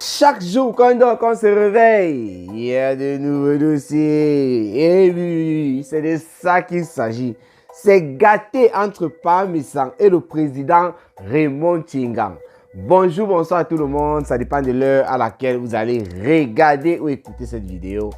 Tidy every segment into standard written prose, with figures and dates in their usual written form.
Chaque jour qu'on dort, qu'on se réveille, il y a de nouveaux dossiers. Et oui, c'est de ça qu'il s'agit. C'est gâté entre Pam Messang et le président Raymond Tchingang. Bonjour, bonsoir à tout le monde. Ça dépend de l'heure à laquelle vous allez regarder ou écouter cette vidéo.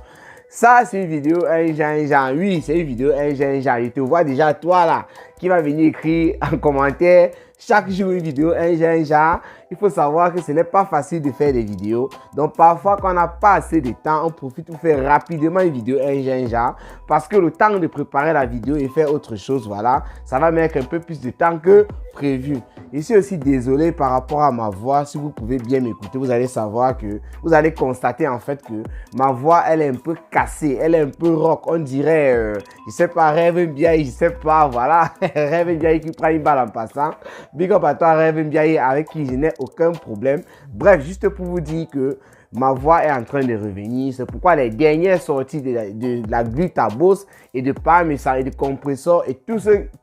Ça, c'est une vidéo un genre. Oui, c'est une vidéo un genre. Je te vois déjà, toi là, qui va venir écrire en commentaire. Chaque jour, une vidéo un genre. Il faut savoir que ce n'est pas facile de faire des vidéos. Donc, parfois, quand on n'a pas assez de temps, on profite pour faire rapidement une vidéo un genre. Parce que le temps de préparer la vidéo et faire autre chose, voilà, ça va mettre un peu plus de temps que prévu. Je suis aussi désolé par rapport à ma voix. Si vous pouvez bien m'écouter, vous allez savoir que, vous allez constater en fait que ma voix, elle est un peu cassée, elle est un peu rock. On dirait, je sais pas, Rêve Ndiaye, je sais pas, voilà. Rêve Ndiaye qui prend une balle en passant. Big up à toi, Rêve Ndiaye, avec qui je n'ai aucun problème. Bref, juste pour vous dire que ma voix est en train de revenir. C'est pourquoi les dernières sorties de la Glutabos et de Pam Messang et de Compressor et tout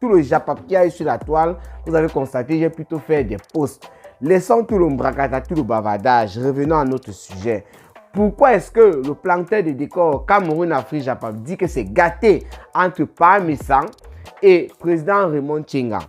le japap qui a sur la toile, vous avez constaté, j'ai plutôt fait des posts. Laissons tout le bracata, tout le bavardage. Revenons à notre sujet. Pourquoi est-ce que le planteur de décor Cameroun Afrique Japap dit que c'est gâté entre Pam Messang et président Raymond Tchingang?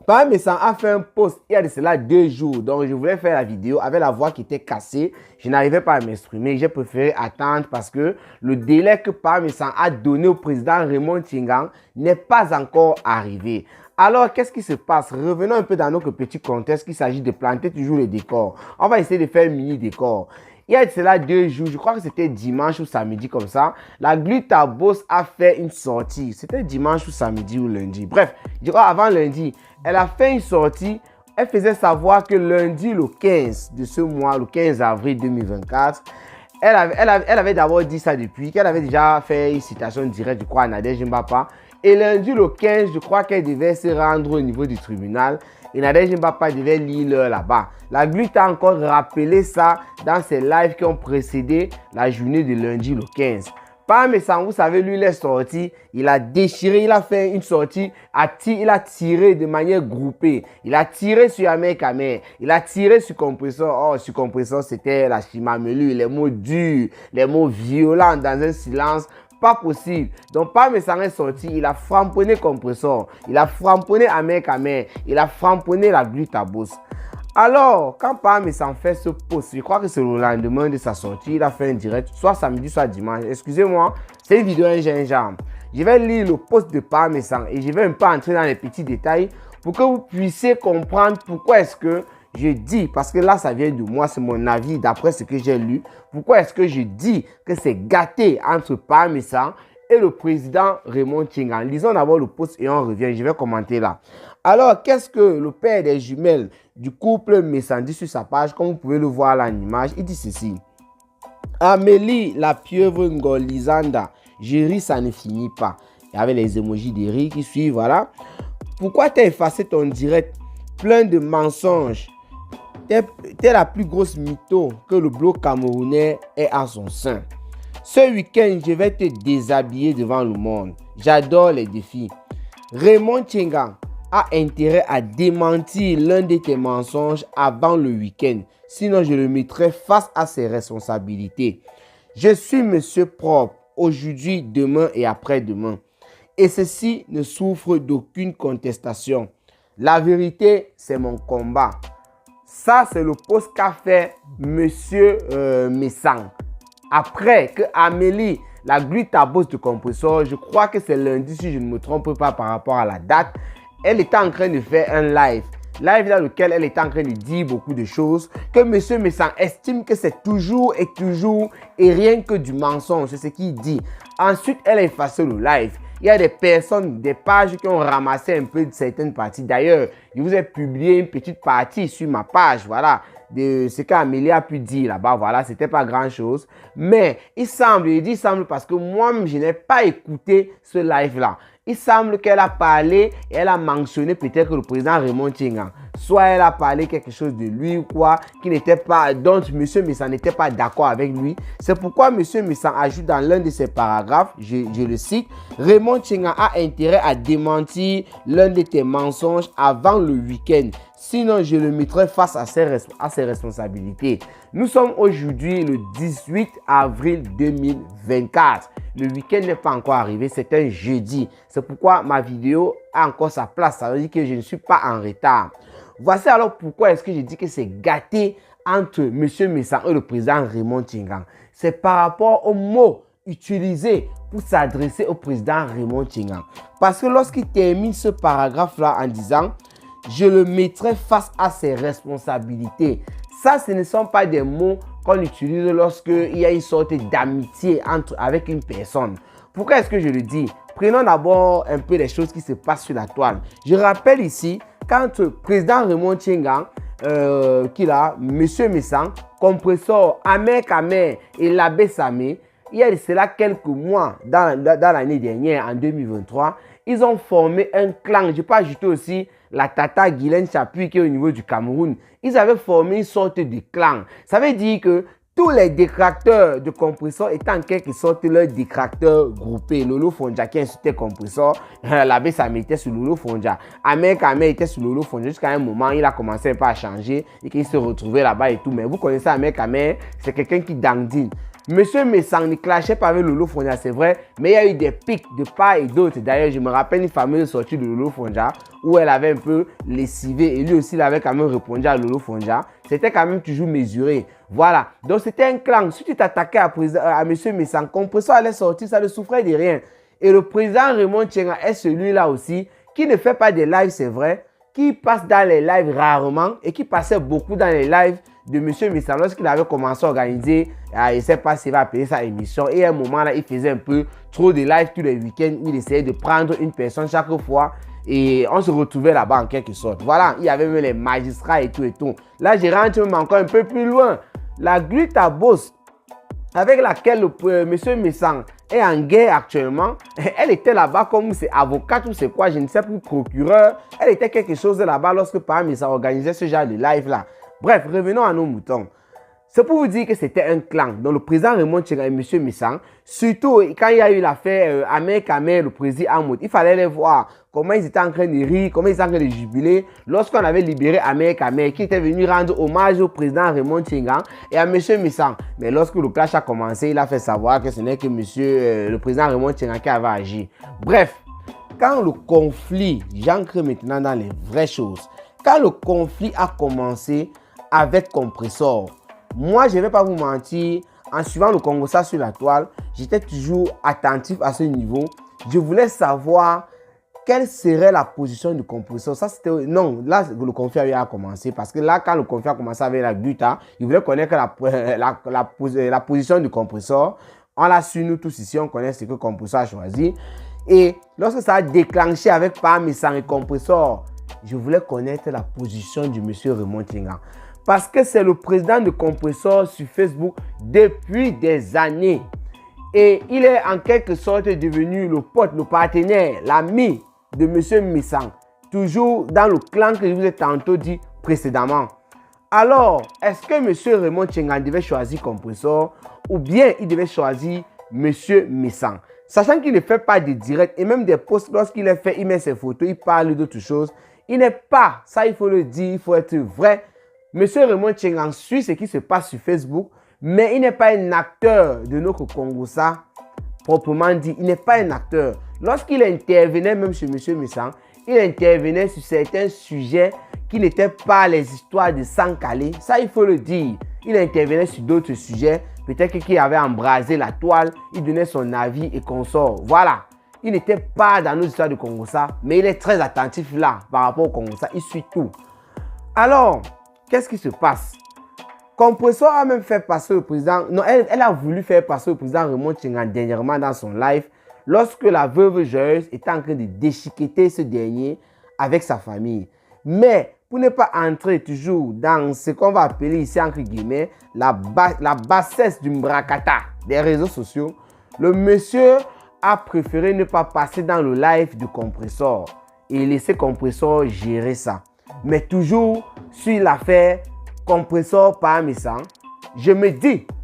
Pam Messang a fait un post il y a de cela 2 jours, donc je voulais faire la vidéo avec la voix qui était cassée. Je n'arrivais pas à m'exprimer, j'ai préféré attendre parce que le délai que Pam Messang a donné au président Raymond Tchingang n'est pas encore arrivé. Alors, qu'est-ce qui se passe? Revenons un peu dans notre petit contexte qu'il s'agit de planter toujours le décor. On va essayer de faire un mini décor. Il y a de cela 2 jours, je crois que c'était dimanche ou samedi comme ça, la Glutabos a fait une sortie. C'était dimanche ou samedi ou lundi. Bref, je crois avant lundi, elle a fait une sortie. Elle faisait savoir que lundi, le 15 de ce mois, le 15 avril 2024, elle avait d'abord dit ça depuis, qu'elle avait déjà fait une citation directe, je crois, à Nadège Mbapa. Et lundi, le 15, je crois qu'elle devait se rendre au niveau du tribunal. Et Nadège Mbapa devait lire l'heure là-bas. La Glut a encore rappelé ça dans ses lives qui ont précédé la journée de lundi, le 15. Pam Messang, vous savez, lui, il est sorti, il a déchiré, il a fait une sortie, il a tiré de manière groupée. Il a tiré sur Amer Kamer, il a tiré sur Compressor. Oh, sur Compressor, c'était la chimamelu, les mots durs, les mots violents dans un silence pas possible. Donc, Pam Messang est sorti, il a framponné Compressor, il a framponné Amer Kamer, il a framponné la Glutabos. Alors, quand Pam Messang fait ce post, je crois que c'est le lendemain de sa sortie, il a fait un direct, soit samedi, soit dimanche. Excusez-moi, c'est une vidéo un genre. Je vais lire le post de Pam Messang et je vais un peu entrer dans les petits détails pour que vous puissiez comprendre pourquoi est-ce que je dis, parce que là, ça vient de moi, c'est mon avis d'après ce que j'ai lu. Pourquoi est-ce que je dis que c'est gâté entre Pam Messang et le président Raymond Tchingang? Lisons d'abord le post et on revient. Je vais commenter là. Alors, qu'est-ce que le père des jumelles du couple Messang dit sur sa page? Comme vous pouvez le voir là en image, il dit ceci. Amélie, la pieuvre Ngolizanda, je ris, ça ne finit pas. Et avec les emojis de rire qui suivent, voilà. Pourquoi t'as effacé ton direct plein de mensonges? T'es la plus grosse mytho que le bloc camerounais ait à son sein. Ce week-end, je vais te déshabiller devant le monde. J'adore les défis. Raymond Tchingang a intérêt à démentir l'un de tes mensonges avant le week-end. Sinon, je le mettrai face à ses responsabilités. Je suis monsieur propre aujourd'hui, demain et après-demain. Et ceci ne souffre d'aucune contestation. La vérité, c'est mon combat. Ça, c'est le post qu'a fait monsieur Messang. Après que Amélie, la Glutabos de Compressor, je crois que c'est lundi si je ne me trompe pas par rapport à la date, elle était en train de faire un live dans lequel elle était en train de dire beaucoup de choses que monsieur Messang estime que c'est toujours et rien que du mensonge, c'est ce qu'il dit. Ensuite, elle a effacé le live. Il y a des personnes, des pages qui ont ramassé un peu de certaines parties. D'ailleurs, je vous ai publié une petite partie sur ma page, voilà, de ce qu'Amélie a pu dire là-bas, voilà, c'était pas grand-chose. Mais il semble parce que moi, je n'ai pas écouté ce live-là. Il semble qu'elle a parlé et elle a mentionné peut-être que le président Raymond Tchingang, soit elle a parlé quelque chose de lui ou quoi, qui n'était pas, dont M. Messang n'était pas d'accord avec lui. C'est pourquoi M. Messang ajoute dans l'un de ses paragraphes, je le cite, Raymond Tchingang a intérêt à démentir l'un de tes mensonges avant le week-end. Sinon, je le mettrai face à ses responsabilités. Nous sommes aujourd'hui le 18 avril 2024. Le week-end n'est pas encore arrivé, c'est un jeudi. C'est pourquoi ma vidéo a encore sa place. Ça veut dire que je ne suis pas en retard. Voici alors pourquoi est-ce que je dis que c'est gâté entre M. Messang et le président Raymond Tchengang. C'est par rapport aux mots utilisés pour s'adresser au président Raymond Tchengang. Parce que lorsqu'il termine ce paragraphe-là en disant « Je le mettrai face à ses responsabilités », ça, ce ne sont pas des mots qu'on utilise lorsqu'il y a une sorte d'amitié avec une personne. Pourquoi est-ce que je le dis? Prenons d'abord un peu les choses qui se passent sur la toile. Je rappelle ici, quand le président Raymond Tchengang, M. Messang, Compressor, Amer Kamer et l'abbé Samé, il y a de cela quelques mois, dans l'année dernière, en 2023, ils ont formé un clan. Je peux ajouter aussi la Tata Guylaine Chapuis qui est au niveau du Cameroun. Ils avaient formé une sorte de clan. Ça veut dire que tous les détracteurs de Compressor étaient en quelque sorte leurs détracteurs groupés. Lolo Fonja qui insultait Compressor, l'abbé Samé était sur Lolo Fonja. Amer Kamer était sur Lolo Fonja jusqu'à un moment, il a commencé un peu à changer et qu'il se retrouvait là-bas et tout. Mais vous connaissez Amer Kamer, c'est quelqu'un qui dandine. Monsieur Messang ne clashait pas avec Lolo Fonja, c'est vrai, mais il y a eu des pics de part et d'autre. D'ailleurs, je me rappelle une fameuse sortie de Lolo Fonja où elle avait un peu lessivé et lui aussi il avait quand même répondu à Lolo Fonja. C'était quand même toujours mesuré. Voilà. Donc c'était un clan. Si tu t'attaquais à Monsieur Messang, Compressor allait sortir, ça ne souffrait de rien. Et le président Raymond Tchengang est celui-là aussi qui ne fait pas des lives, c'est vrai, qui passe dans les lives rarement et qui passait beaucoup dans les lives de M. Messang lorsqu'il avait commencé à organiser, je ne sais pas s'il va appeler sa émission, et à un moment là, il faisait un peu trop de live tous les week-ends où il essayait de prendre une personne chaque fois et on se retrouvait là-bas en quelque sorte. Voilà, il y avait même les magistrats et tout et tout. Là, je rentre même encore un peu plus loin. La Gluta à Boss, avec laquelle M. Messang est en guerre actuellement, elle était là-bas comme c'est avocate ou c'est quoi, je ne sais plus, procureur. Elle était quelque chose là-bas lorsque par Messang organisait ce genre de live-là. Bref, revenons à nos moutons. C'est pour vous dire que c'était un clan. Donc le président Raymond Tchengang et M. Messang, surtout quand il y a eu l'affaire Amer Kamer, le président Amoud, il fallait les voir comment ils étaient en train de rire, comment ils étaient en train de jubiler lorsqu'on avait libéré Amer Kamer qui était venu rendre hommage au président Raymond Tchengang et à M. Messang. Mais lorsque le clash a commencé, il a fait savoir que ce n'est que le président Raymond Tchengang qui avait agi. Bref, quand le conflit, j'entre maintenant dans les vraies choses, quand le conflit a commencé avec Compressor, moi, je ne vais pas vous mentir, en suivant le Congossa sur la toile, j'étais toujours attentif à ce niveau. Je voulais savoir quelle serait la position du Compressor. Ça, c'était... Non, là, le conflit a commencé. Parce que là, quand le conflit a commencé avec la Gluta, il voulait connaître la position du Compressor. On l'a su, nous tous ici, on connaît ce que le Compressor a choisi. Et lorsque ça a déclenché avec Messang et Compressor, je voulais connaître la position du monsieur Raymond Tchengang. Parce que c'est le président de Compressor sur Facebook depuis des années. Et il est en quelque sorte devenu le pote, le partenaire, l'ami de M. Messang. Toujours dans le clan que je vous ai tantôt dit précédemment. Alors, est-ce que M. Raymond Tchengang devait choisir Compressor ou bien il devait choisir M. Messang? Sachant qu'il ne fait pas de direct et même des posts, lorsqu'il les fait, il met ses photos, il parle d'autres choses. Il n'est pas, ça il faut le dire, il faut être vrai. Monsieur Raymond Tchengang suit ce qui se passe sur Facebook, mais il n'est pas un acteur de notre Congossa, proprement dit. Il n'est pas un acteur. Lorsqu'il intervenait même chez Monsieur Messang, il intervenait sur certains sujets qui n'étaient pas les histoires de Sankale. Ça, il faut le dire. Il intervenait sur d'autres sujets. Peut-être qu'il avait embrasé la toile, il donnait son avis et consort. Voilà. Il n'était pas dans nos histoires de Congossa, mais il est très attentif là par rapport au Congossa. Il suit tout. Alors, qu'est-ce qui se passe? Compressor a même fait passer le président... Non, elle a voulu faire passer le président Raymond Tchengang dernièrement dans son live lorsque la veuve joyeuse était en train de déchiqueter ce dernier avec sa famille. Mais pour ne pas entrer toujours dans ce qu'on va appeler ici entre guillemets la bassesse du mbrakata des réseaux sociaux, le monsieur a préféré ne pas passer dans le live de Compressor et laisser Compressor gérer ça. Mais toujours sur l'affaire Compressor par Messang, je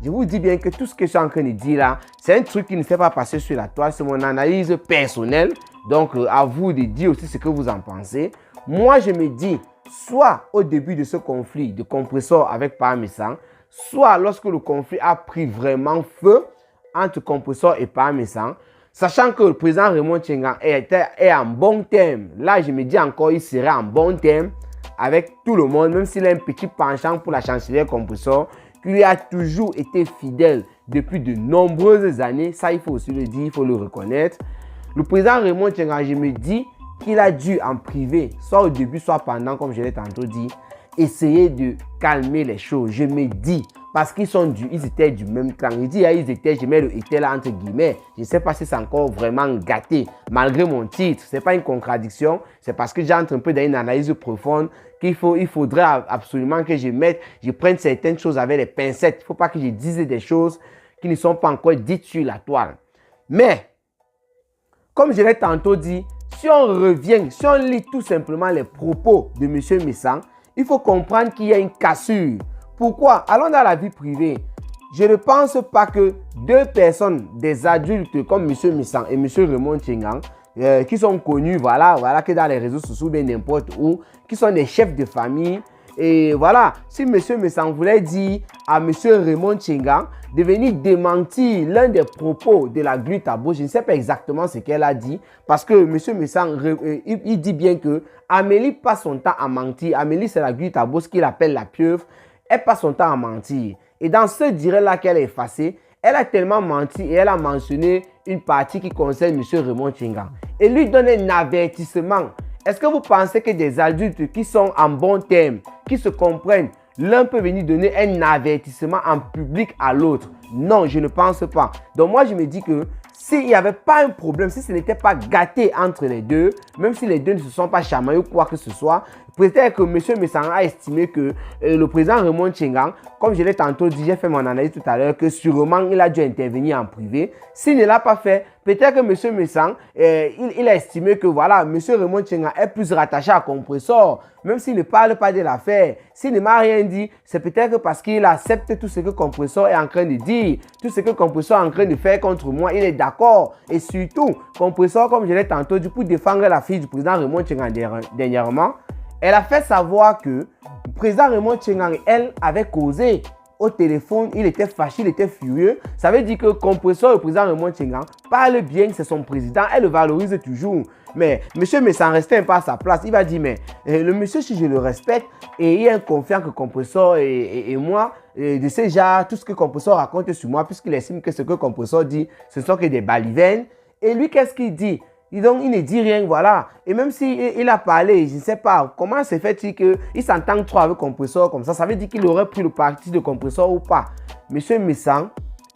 vous dis bien que tout ce que je suis en train de dire là, c'est un truc qui ne s'est pas passé sur la toile, c'est mon analyse personnelle. Donc, à vous de dire aussi ce que vous en pensez. Moi, je me dis, soit au début de ce conflit de compresseur avec Parmesan, soit lorsque le conflit a pris vraiment feu entre compresseur et Parmesan, sachant que le président Raymond Tchengan est en bon terme. Là, je me dis encore, il serait en bon terme avec tout le monde, même s'il a un petit penchant pour la chancelière compresseur, qui lui a toujours été fidèle depuis de nombreuses années. Ça, il faut aussi le dire, il faut le reconnaître. Le président Raymond Tchengan, je me dis qu'il a dû en privé, soit au début, soit pendant, comme je l'ai tantôt dit, essayer de calmer les choses. Je me dis, parce qu'ils étaient du même clan. Je dis, ils étaient, je mets le était là entre guillemets. Je ne sais pas si c'est encore vraiment gâté, malgré mon titre. Ce n'est pas une contradiction. C'est parce que j'entre un peu dans une analyse profonde il faudrait absolument que je prenne certaines choses avec les pincettes. Il ne faut pas que je dise des choses qui ne sont pas encore dites sur la toile. Mais, comme je l'ai tantôt dit, si on lit tout simplement les propos de M. Messang, il faut comprendre qu'il y a une cassure. Pourquoi? Allons dans la vie privée. Je ne pense pas que deux personnes, des adultes comme M. Messang et M. Raymond Tchengan, qui sont connus, voilà, que dans les réseaux sociaux, bien n'importe où, qui sont des chefs de famille. Et voilà, si M. Messang voulait dire à M. Raymond Tchengan de venir démentir l'un des propos de la Glu Tabo, je ne sais pas exactement ce qu'elle a dit, parce que M. Messang, il dit bien que Amélie passe son temps à mentir. Amélie, c'est la Glu Tabo, ce qu'il appelle la pieuvre. Elle passe son temps à mentir. Et dans ce direct-là qu'elle a effacé, elle a tellement menti et elle a mentionné une partie qui concerne M. Raymond Tchengan. Et lui donne un avertissement. Est-ce que vous pensez que des adultes qui sont en bon terme, qui se comprennent, l'un peut venir donner un avertissement en public à l'autre? Non, je ne pense pas. Donc moi, je me dis que s'il n'y avait pas un problème, si ce n'était pas gâté entre les deux, même si les deux ne se sont pas chamaillés ou quoi que ce soit, peut-être que M. Messang a estimé que le président Raymond Tchengan, comme je l'ai tantôt dit, j'ai fait mon analyse tout à l'heure, que sûrement il a dû intervenir en privé. S'il ne l'a pas fait, peut-être que M. Messang, il a estimé que voilà, M. Raymond Tchengan est plus rattaché à compresseur, même s'il ne parle pas de l'affaire. S'il ne m'a rien dit, c'est peut-être que parce qu'il accepte tout ce que compresseur est en train de dire, tout ce que compresseur est en train de faire contre moi, il est d'accord. Et surtout, compresseur, comme je l'ai tantôt dit, pour défendre la fille du président Raymond Tchengan dernièrement, elle a fait savoir que le président Raymond Tchengan et elle avaient causé au téléphone. Il était fâché, il était furieux. Ça veut dire que compresseur, le président Raymond Tchengan, parle bien, c'est son président, elle le valorise toujours. Mais M. Messang restait un peu à sa place. Il va dire, mais le monsieur, si je le respecte, et il est confiant que compresseur et moi, de ce genre, tout ce que compresseur raconte sur moi, puisqu'il estime que ce que compresseur dit, ce sont que des balivernes. Et lui, qu'est-ce qu'il dit? Donc, il ne dit rien, voilà. Et même s'il a parlé, je ne sais pas, comment se fait-il qu'il s'entend trop avec compresseur comme ça? Ça veut dire qu'il aurait pris le parti de compresseur ou pas? Monsieur Messang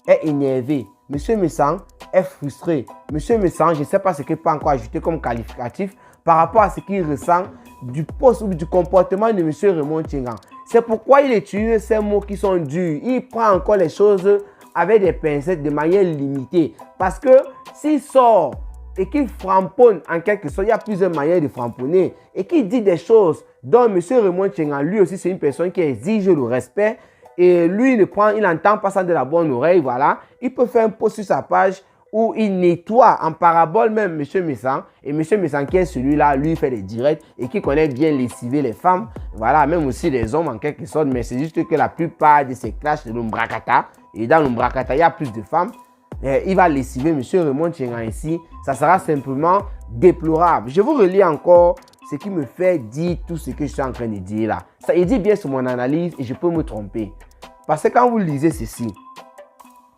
est énervé. Monsieur Messang est frustré. Monsieur Messang, je ne sais pas ce qu'il peut encore ajouter comme qualificatif par rapport à ce qu'il ressent du poste ou du comportement de monsieur Raymond Tchengan. C'est pourquoi il utilise ces mots qui sont durs. Il prend encore les choses avec des pincettes de manière limitée. Parce que s'il sort et qu'il framponne en quelque sorte, il y a plusieurs manières de framponner, et qu'il dit des choses dont M. Raymond Tchengan, lui aussi, c'est une personne qui exige le respect, et lui, il n'entend pas ça de la bonne oreille, voilà. Il peut faire un post sur sa page où il nettoie en parabole même M. Messang, et M. Messang qui est celui-là, lui, fait des directs, et qui connaît bien lessiver les femmes, voilà, même aussi les hommes en quelque sorte, mais c'est juste que la plupart de ces clashs de l'Umbrakata, et dans l'Umbrakata, il y a plus de femmes. Il va lessiver M. Raymond Tchengan ici. Ça sera simplement déplorable. Je vous relis encore ce qui me fait dire tout ce que je suis en train de dire là. Ça, il dit bien sur mon analyse et je peux me tromper. Parce que quand vous lisez ceci,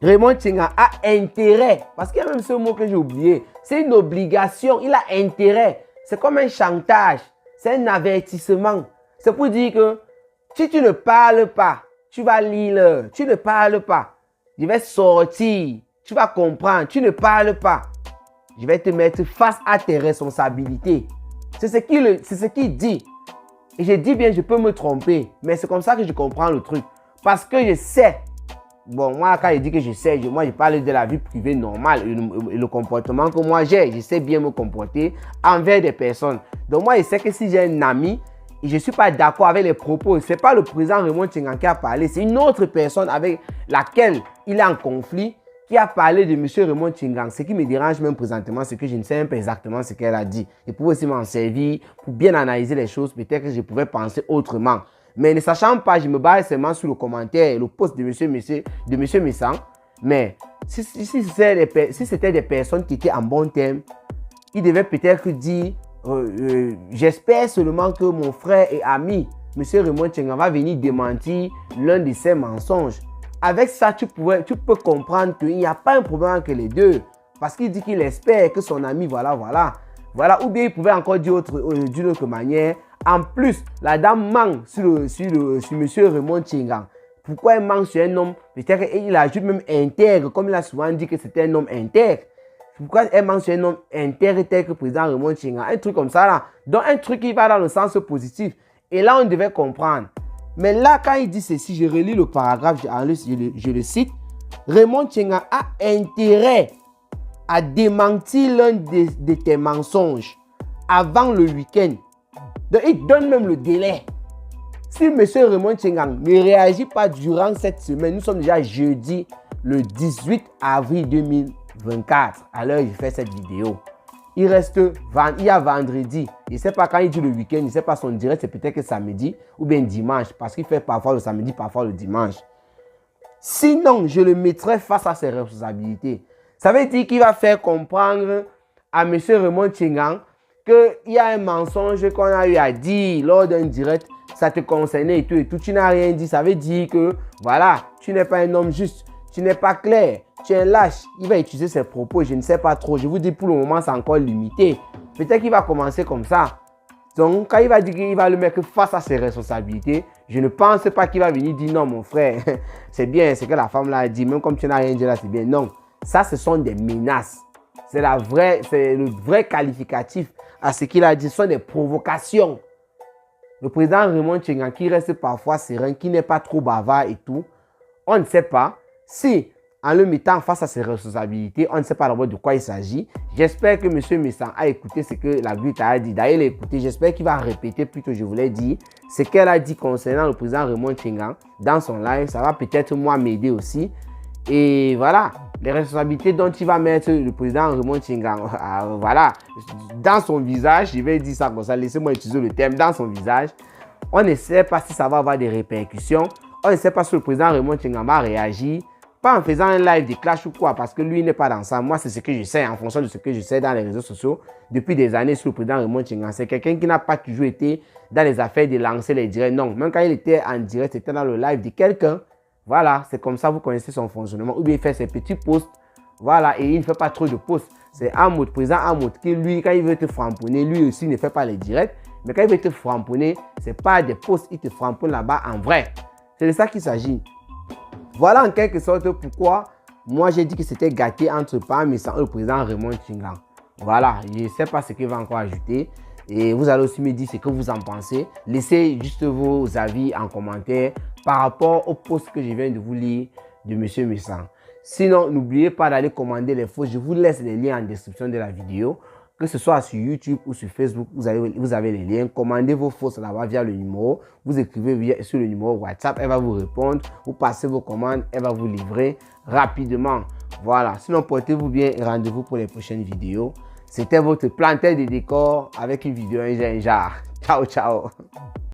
Raymond Tchengan a intérêt, parce qu'il y a même ce mot que j'ai oublié, c'est une obligation, il a intérêt. C'est comme un chantage, c'est un avertissement. C'est pour dire que si tu ne parles pas, tu vas lire, tu ne parles pas, je vais sortir. Tu vas comprendre, tu ne parles pas. Je vais te mettre face à tes responsabilités. C'est ce qu'il dit. Et je dis bien, je peux me tromper. Mais c'est comme ça que je comprends le truc. Parce que je sais. Bon, moi, quand je dis que je sais, moi, je parle de la vie privée normale et le comportement que moi j'ai. Je sais bien me comporter envers des personnes. Donc, moi, je sais que si j'ai un ami et je ne suis pas d'accord avec les propos, ce n'est pas le président Raymond Tchengan qui a parlé, c'est une autre personne avec laquelle il est en conflit, qui a parlé de M. Raymond Tchingang. Ce qui me dérange même présentement, c'est que je ne sais même pas exactement ce qu'elle a dit. Je pouvais aussi m'en servir pour bien analyser les choses. Peut-être que je pouvais penser autrement. Mais ne sachant pas, je me base seulement sur le commentaire et le post de M. Messang. Mais si c'était des personnes qui étaient en bon terme, il devait peut-être dire j'espère seulement que mon frère et ami, M. Raymond Tchingang, va venir démentir l'un de ses mensonges. Avec ça, tu peux comprendre qu'il n'y a pas un problème entre les deux. Parce qu'il dit qu'il espère que son ami, voilà. Ou bien il pouvait encore dire d'une autre manière. En plus, la dame manque sur M. Raymond Tchingang. Pourquoi elle manque sur un homme? Peut-être qu'il ajoute même intègre, comme il a souvent dit que c'était un homme intègre. Pourquoi elle manque sur un homme intègre tel que le président Raymond Tchingang? Un truc comme ça là. Donc un truc qui va dans le sens positif. Et là, on devait comprendre. Mais là, quand il dit ceci, je relis le paragraphe, je le cite. Raymond Tchingang a intérêt à démentir l'un de tes mensonges avant le week-end. Donc, il donne même le délai. Si M. Raymond Tchingang ne réagit pas durant cette semaine, nous sommes déjà jeudi, le 18 avril 2024, à l'heure où il fait cette vidéo. Il y a vendredi. Il ne sait pas quand il dit le week-end, il ne sait pas son direct, c'est peut-être que samedi ou bien dimanche, parce qu'il fait parfois le samedi, parfois le dimanche. Sinon, je le mettrai face à ses responsabilités. Ça veut dire qu'il va faire comprendre à M. Raymond Tchingang qu'il y a un mensonge qu'on a eu à dire lors d'un direct, ça te concernait et tout. Tu n'as rien dit, ça veut dire que, voilà, tu n'es pas un homme juste, tu n'es pas clair. Tu es un lâche, il va utiliser ses propos, je ne sais pas trop. Je vous dis pour le moment, c'est encore limité. Peut-être qu'il va commencer comme ça. Donc, quand il va dire qu'il va le mettre face à ses responsabilités, je ne pense pas qu'il va venir dire non, mon frère, c'est bien, c'est que la femme l'a dit, même comme tu n'as rien dit là, c'est bien. Non, ça, ce sont des menaces. C'est le vrai qualificatif à ce qu'il a dit. Ce sont des provocations. Le président Raymond Tchingang, qui reste parfois serein, qui n'est pas trop bavard et tout, on ne sait pas si, en le mettant face à ses responsabilités, on ne sait pas d'abord de quoi il s'agit. J'espère que M. Messang a écouté ce que la Butte a dit. D'ailleurs, il a écouté. J'espère qu'il va répéter plutôt, je voulais dire, ce qu'elle a dit concernant le président Raymond Tchingang dans son live. Ça va peut-être moi m'aider aussi. Et voilà, les responsabilités dont il va mettre le président Raymond Tchingang, voilà, dans son visage, je vais dire ça comme ça, laissez-moi utiliser le terme, dans son visage. On ne sait pas si ça va avoir des répercussions. On ne sait pas si le président Raymond Tchingang va réagir. Pas en faisant un live de clash ou quoi, parce que lui n'est pas dans ça. Moi, c'est ce que je sais, en fonction de ce que je sais dans les réseaux sociaux depuis des années sur le président Raymond Tchingang. C'est quelqu'un qui n'a pas toujours été dans les affaires de lancer les directs. Non, même quand il était en direct, c'était dans le live de quelqu'un. Voilà, c'est comme ça, vous connaissez son fonctionnement. Ou bien il fait ses petits posts. Voilà, et il ne fait pas trop de posts. C'est Amoud, président Amoud, qui lui, quand il veut te framponner, lui aussi ne fait pas les directs. Mais quand il veut te framponner, ce n'est pas des posts, il te framponne là-bas en vrai. C'est de ça qu'il s'agit. Voilà en quelque sorte pourquoi moi j'ai dit que c'était gâté entre Pam et le président Raymond Tchingang. Voilà, je ne sais pas ce qu'il va encore ajouter. Et vous allez aussi me dire ce que vous en pensez. Laissez juste vos avis en commentaire par rapport au post que je viens de vous lire de M. Messang. Sinon, n'oubliez pas d'aller commander les fausses. Je vous laisse les liens en description de la vidéo. Que ce soit sur YouTube ou sur Facebook, vous avez les liens. Commandez vos fausses là-bas via le numéro. Vous écrivez sur le numéro WhatsApp, elle va vous répondre. Vous passez vos commandes, elle va vous livrer rapidement. Voilà. Sinon, portez-vous bien et rendez-vous pour les prochaines vidéos. C'était votre planteur de décor avec une vidéo un genre. Ciao, ciao.